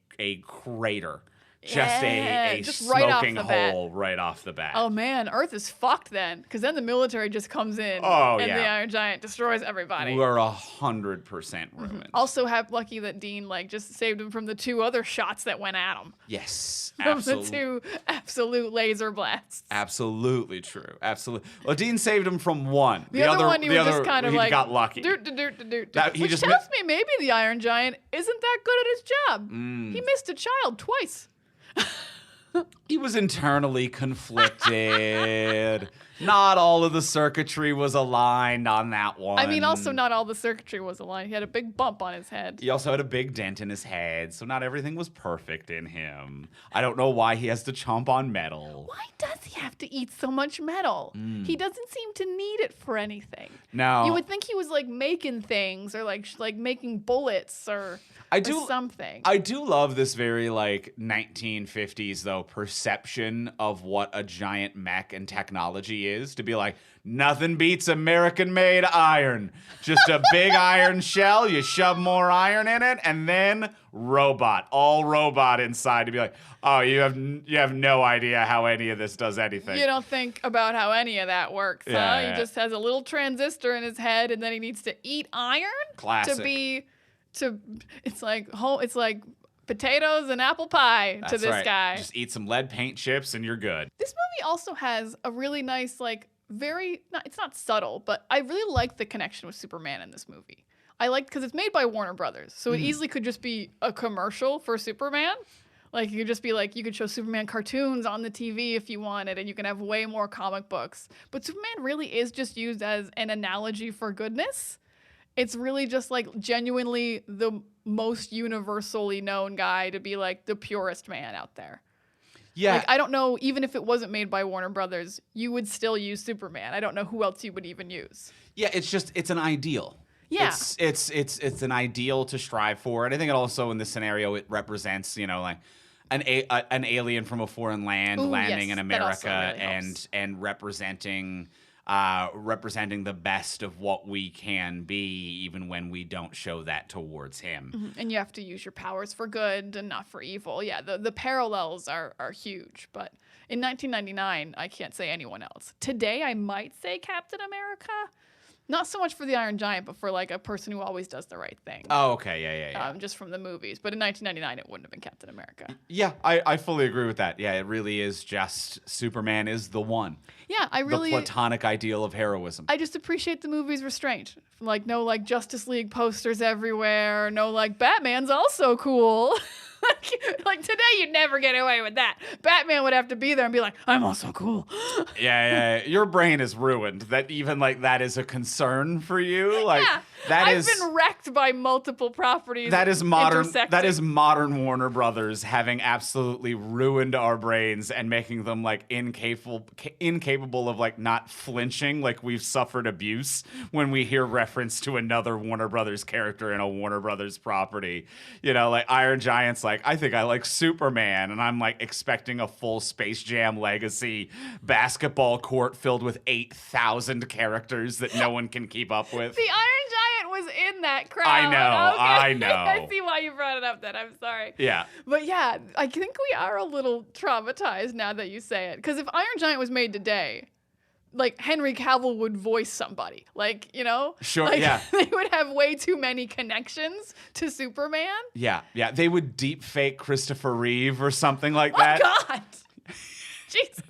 crater Just a just right off smoking the bat. hole right off the bat. Oh man, Earth is fucked then, because then the military just comes in Oh, and yeah. the Iron Giant destroys everybody. We're 100% ruined. Also, lucky that Dean just saved him from the 2 other shots that went at him. Yes, From absolutely. the 2 absolute laser blasts. Absolutely true. Absolutely. Well, Dean saved him from one. The other one, you were just kind of he like got lucky. Which he just tells me maybe the Iron Giant isn't that good at his job. Mm. He missed a child twice. He was internally conflicted. Not all of the circuitry was aligned on that one. I mean, also not all the circuitry was aligned. He had a big bump on his head. He also had a big dent in his head, so not everything was perfect in him. I don't know why he has to chomp on metal. Why does he have to eat so much metal? He doesn't seem to need it for anything. No. You would think he was making things or like making bullets or something. I do love this very 1950s though perception of what a giant mech and technology is, to be like, nothing beats American-made iron. Just a big iron shell, you shove more iron in it, and then all robot inside, to be like, oh, you have no idea how any of this does anything. You don't think about how any of that works, huh? Yeah. He just has a little transistor in his head, and then he needs to eat iron Classic. it's like potatoes and apple pie to That's this right. guy. Just eat some lead paint chips and you're good. This movie also has a really nice, it's not subtle, but I really like the connection with Superman in this movie. I like, because it's made by Warner Brothers, so it easily could just be a commercial for Superman. It could just be you could show Superman cartoons on the TV if you wanted, and you can have way more comic books. But Superman really is just used as an analogy for goodness. It's really just genuinely the most universally known guy to be the purest man out there. Yeah. I don't know, even if it wasn't made by Warner Brothers, you would still use Superman. I don't know who else you would even use. Yeah, it's an ideal. Yeah. It's an ideal to strive for. And I think it also, in this scenario, it represents, an alien from a foreign land Ooh, landing yes, in that also America really helps. and representing the best of what we can be, even when we don't show that towards him. And you have to use your powers for good and not for evil. Yeah, the parallels are huge. But in 1999, I can't say anyone else. Today, I might say Captain America. Not so much for the Iron Giant, but for a person who always does the right thing. Oh, okay. Yeah. Just from the movies. But in 1999, it wouldn't have been Captain America. Yeah, I fully agree with that. Yeah, it really is just Superman is the one. Yeah, The platonic ideal of heroism. I just appreciate the movie's restraint. No Justice League posters everywhere. No Batman's also cool. Today you'd never get away with that. Batman would have to be there and be like, I'm also cool. Yeah. Your brain is ruined. That even that is a concern for you. I've been wrecked by multiple properties. That is modern. intersecting. That is modern Warner Brothers having absolutely ruined our brains and making them incapable of not flinching, we've suffered abuse when we hear reference to another Warner Brothers character in a Warner Brothers property. Iron Giant's I think I like Superman, and I'm expecting a full Space Jam Legacy basketball court filled with 8,000 characters that no one can keep up with. The Iron Giant was in that crowd. I know. I see why you brought it up then. I'm sorry. Yeah. But yeah, I think we are a little traumatized now that you say it. Because if Iron Giant was made today, Henry Cavill would voice somebody. Sure, yeah. They would have way too many connections to Superman. Yeah. They would deep fake Christopher Reeve or something like that. Oh, God. Jesus.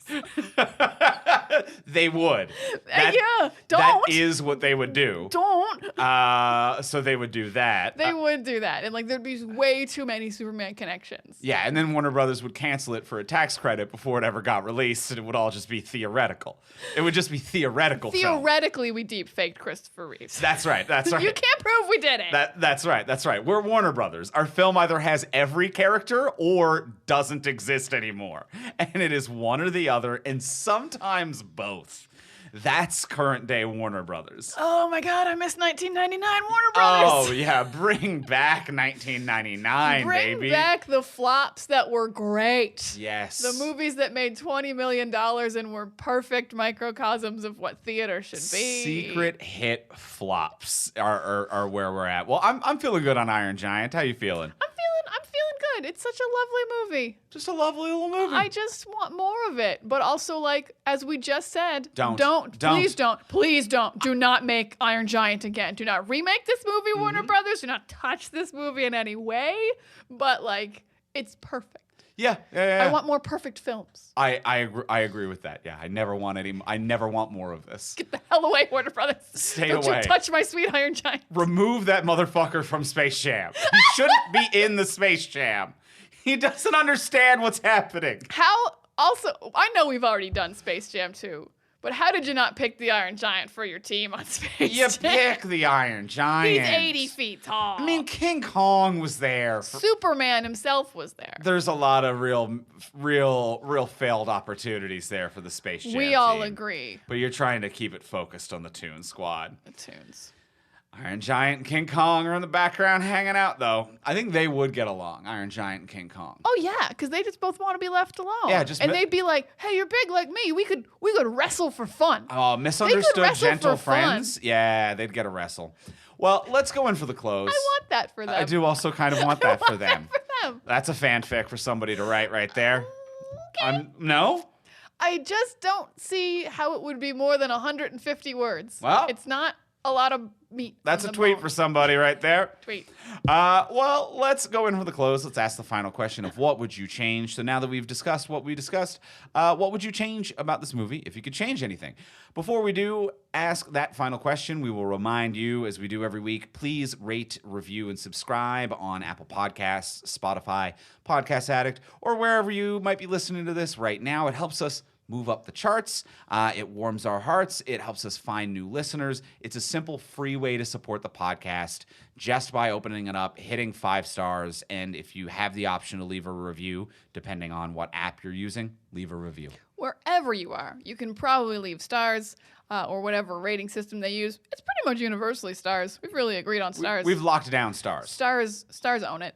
They would. Yeah, don't. That is what they would do. Don't. So they would do that. They would do that. And there'd be way too many Superman connections. Yeah, and then Warner Brothers would cancel it for a tax credit before it ever got released, and it would all just be theoretical. It would just be theoretical film. Theoretically, we deep faked Christopher Reeves. That's right. You can't prove we did it. That's right. We're Warner Brothers. Our film either has every character or doesn't exist anymore. And it is one or the other, and sometimes both. That's current day Warner Brothers. Oh my God, I miss 1999 Warner Brothers. Oh yeah, bring back 1999, baby. Bring back the flops that were great. Yes. The movies that made $20 million and were perfect microcosms of what theater should be. Secret hit flops are where we're at. Well, I'm feeling good on Iron Giant. How you feeling? I'm feeling good. It's such a lovely movie. Just a lovely little movie. I just want more of it. But also, like, as we just said, Don't. Please don't. Do not make Iron Giant again. Do not remake this movie, Warner Brothers. Do not touch this movie in any way. But, like, it's perfect. Yeah. I want more perfect films. I agree with that. Yeah, I never want more of this. Get the hell away, Warner Brothers. Stay Don't away. you touch my sweet Iron Giant. Remove that motherfucker from Space Jam. He shouldn't be in the Space Jam. He doesn't understand what's happening. I know we've already done Space Jam 2. But how did you not pick the Iron Giant for your team on Space You Jam? pick the Iron Giant. He's 80 feet tall. I mean, King Kong was there. Superman himself was there. There's a lot of real failed opportunities there for the Space Jam We all team. agree. But you're trying to keep it focused on the Toon Squad. The tunes. Iron Giant and King Kong are in the background hanging out, though. I think they would get along, Iron Giant and King Kong. Oh yeah, because they just both want to be left alone. Yeah, they'd be like, "Hey, you're big like me. We could wrestle for fun." Oh, misunderstood wrestle gentle for fun. friends? Yeah, they'd get a wrestle. Well, let's go in for the close. I want that for them. I do also kind of want that for them. For them. That's a fanfic for somebody to write right there. No? I just don't see how it would be more than 150 words. Well, it's not a lot of meat. That's on a the tweet bone. for somebody right there. Tweet. Well, let's go in for the close. Let's ask the final question of what would you change? So now that we've discussed what we discussed, what would you change about this movie if you could change anything? Before we do ask that final question, we will remind you, as we do every week, please rate, review, and subscribe on Apple Podcasts, Spotify, Podcast Addict, or wherever you might be listening to this right now. It helps us move up the charts. It warms our hearts. It helps us find new listeners. It's a simple, free way to support the podcast just by opening it up, hitting 5 stars, and if you have the option to leave a review, depending on what app you're using, leave a review. Wherever you are, you can probably leave stars or whatever rating system they use. It's pretty much universally stars. We've really agreed on stars. We've locked down stars. Stars own it.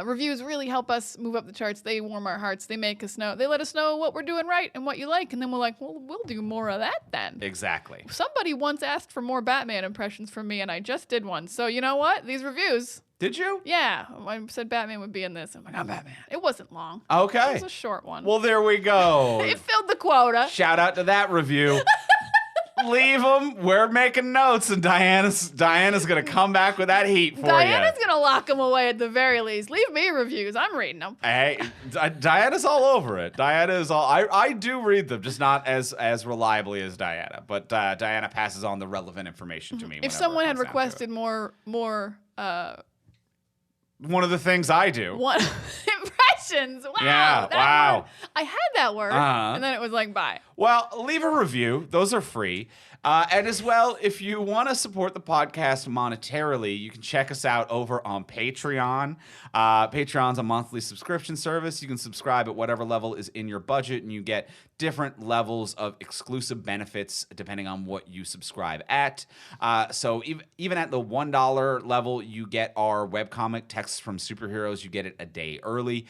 Reviews really help us move up the charts. They warm our hearts. They make us know. They let us know what we're doing right and what you like. And then we're like, well, we'll do more of that then. Exactly. Somebody once asked for more Batman impressions from me, and I just did one. So you know what? These reviews. Did you? Yeah. I said Batman would be in this. I'm like, I'm Batman. It wasn't long. Okay. It was a short one. Well, there we go. It filled the quota. Shout out to that review. Leave them. We're making notes, and Diana's gonna come back with that heat for you. Diana's gonna lock them away at the very least. Leave me reviews. I'm reading them. Hey, Diana's all over it. Diana is all. I do read them, just not as reliably as Diana. But Diana passes on the relevant information to me. If someone had requested more one of the things I do. One impressions. Wow. Yeah, that wow. word. I had that word, and then it was like, bye. Well, leave a review. Those are free. And as well, if you want to support the podcast monetarily, you can check us out over on Patreon. Patreon's a monthly subscription service. You can subscribe at whatever level is in your budget, and you get different levels of exclusive benefits depending on what you subscribe at. So even at the $1 level, you get our webcomic, Texts from Superheroes. You get it a day early.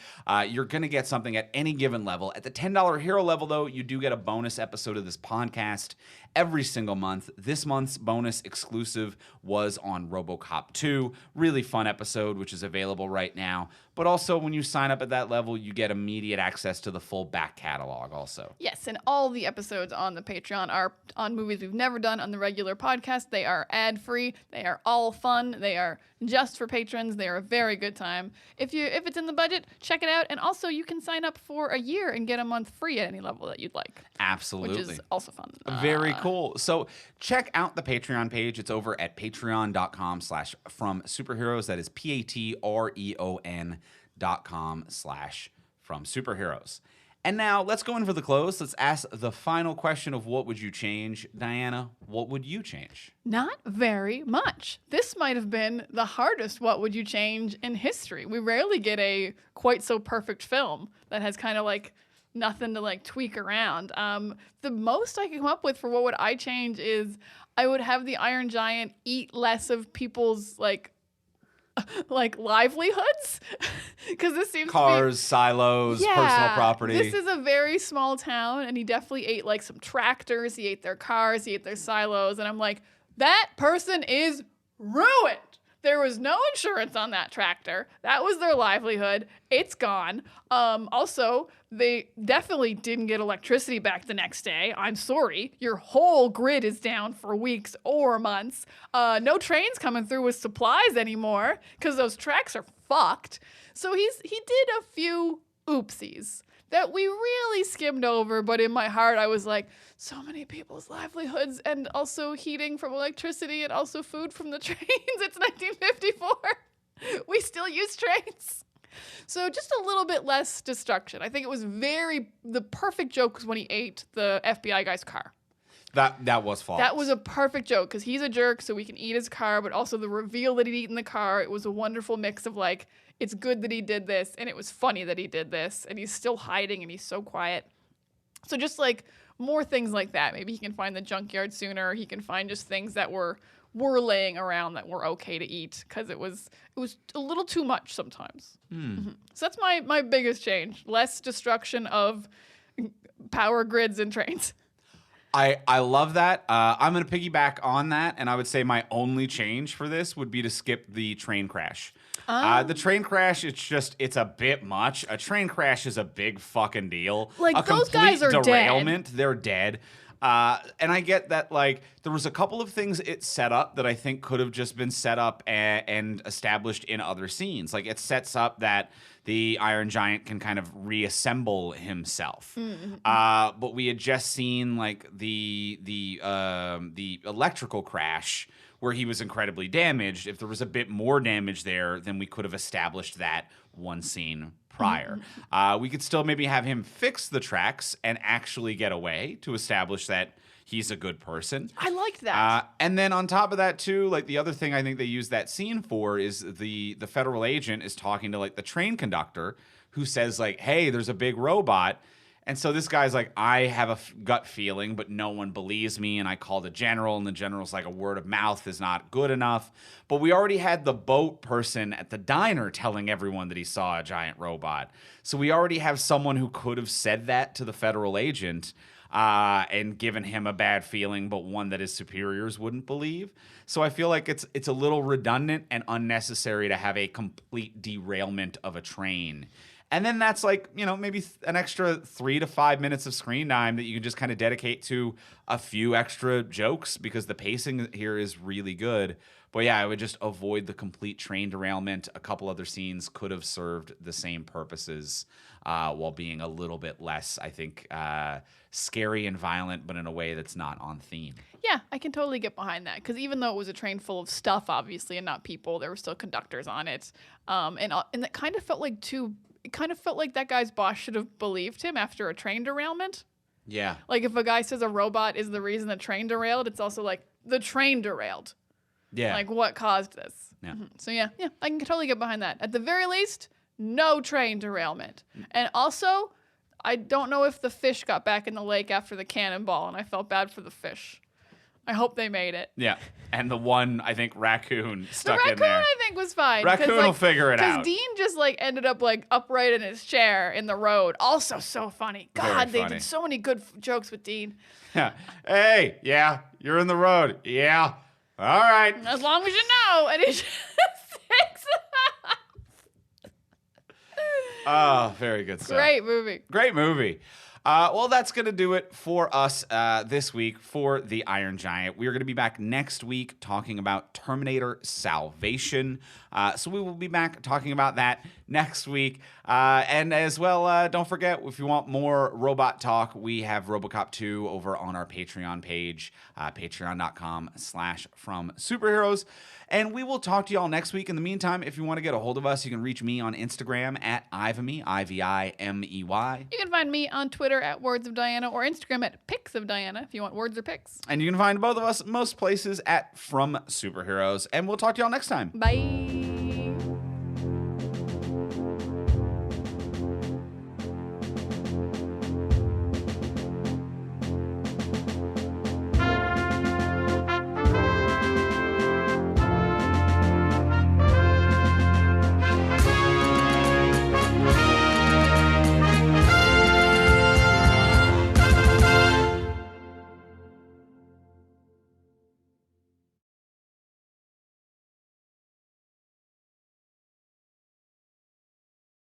You're going to get something at any given level. At the $10 hero level, though, you do get a bonus episode of this podcast every single month. This month's bonus exclusive was on RoboCop 2. Really fun episode, which is available right now. But also, when you sign up at that level, you get immediate access to the full back catalog also. Yes, and all the episodes on the Patreon are on movies we've never done on the regular podcast. They are ad-free. They are all fun. They are just for patrons. They are a very good time. If it's in the budget, check it out. And also, you can sign up for a year and get a month free at any level that you'd like. Absolutely. Which is also fun. Very cool. So check out the Patreon page. It's over at patreon.com/fromsuperheroes. That is patreon.com/fromsuperheroes. And now let's go in for the close. Let's ask the final question of what would you change? Diana, what would you change? Not very much. This might have been the hardest what would you change in history. We rarely get a quite so perfect film that has kind of like nothing to like tweak around. The most I can come up with for what would I change is I would have the Iron Giant eat less of people's like livelihoods, because this seems cars, silos, personal property. This is a very small town, and he definitely ate like some tractors. He ate their cars. He ate their silos, and I'm like, that person is ruined. There was no insurance on that tractor. That was their livelihood. It's gone. Also, they definitely didn't get electricity back the next day. I'm sorry. Your whole grid is down for weeks or months. No trains coming through with supplies anymore because those tracks are fucked. So he did a few oopsies that we really skimmed over, but in my heart I was like, so many people's livelihoods, and also heating from electricity, and also food from the trains. It's 1954. We still use trains. So just a little bit less destruction. I think it was the perfect joke was when he ate the FBI guy's car. That was false. That was a perfect joke because he's a jerk, so we can eat his car, but also the reveal that he'd eaten the car. It was a wonderful mix of like, it's good that he did this, and it was funny that he did this, and he's still hiding, and he's so quiet. So just like more things like that. Maybe he can find the junkyard sooner. He can find just things that were laying around that were okay to eat because it was a little too much sometimes. Mm-hmm. So that's my biggest change. Less destruction of power grids and trains. I love that. I'm going to piggyback on that, and I would say my only change for this would be to skip the train crash. The train crash, it's a bit much. A train crash is a big fucking deal. Like, a those guys are derailment, dead. They're dead. And I get that, like, there was a couple of things it set up that I think could have just been set up and established in other scenes. Like, it sets up that the Iron Giant can kind of reassemble himself. Mm-hmm. But we had just seen, like, the electrical crash where he was incredibly damaged. If there was a bit more damage there, then we could have established that one scene prior. We could still maybe have him fix the tracks and actually get away to establish that he's a good person. I liked that. And then on top of that too, like the other thing I think they used that scene for is the federal agent is talking to like the train conductor who says like, hey, there's a big robot. And so this guy's like, I have a gut feeling, but no one believes me. And I call the general, and the general's like, a word of mouth is not good enough. But we already had the boat person at the diner telling everyone that he saw a giant robot. So we already have someone who could have said that to the federal agent and given him a bad feeling, but one that his superiors wouldn't believe. So I feel like it's a little redundant and unnecessary to have a complete derailment of a train. And then that's like, you know, maybe an extra 3 to 5 minutes of screen time that you can just kind of dedicate to a few extra jokes because the pacing here is really good. But yeah, I would just avoid the complete train derailment. A couple other scenes could have served the same purposes while being a little bit less, I think, scary and violent, but in a way that's not on theme. Yeah, I can totally get behind that because even though it was a train full of stuff, obviously, and not people, there were still conductors on it. And that kind of felt like it kind of felt like that guy's boss should have believed him after a train derailment. Yeah. Like if a guy says a robot is the reason the train derailed, it's also like the train derailed. Yeah. Like what caused this? Yeah. Mm-hmm. So yeah, I can totally get behind that. At the very least, no train derailment. And also, I don't know if the fish got back in the lake after the cannonball, and I felt bad for the fish. I hope they made it. Yeah. And the one, I think, raccoon stuck the in there. raccoon, I think, was fine. Raccoon will figure it out. Because Dean just, like, ended up, like, upright in his chair in the road. Also so funny. God, they did so many good jokes with Dean. Yeah. Hey, yeah, you're in the road. Yeah. All right. As long as you know. And he just takes Oh, very good stuff. Great movie. Great movie. Well, that's going to do it for us this week for The Iron Giant. We are going to be back next week talking about Terminator Salvation. So we will be back talking about that next week. And as well, don't forget, if you want more robot talk, we have RoboCop 2 over on our Patreon page, patreon.com/FromSuperheroes. And we will talk to y'all next week. In the meantime, if you want to get a hold of us, you can reach me on Instagram at Ivimey, Ivimey. You can find me on Twitter at Words of Diana or Instagram at Pics of Diana if you want words or pics. And you can find both of us most places at From Superheroes. And we'll talk to y'all next time. Bye.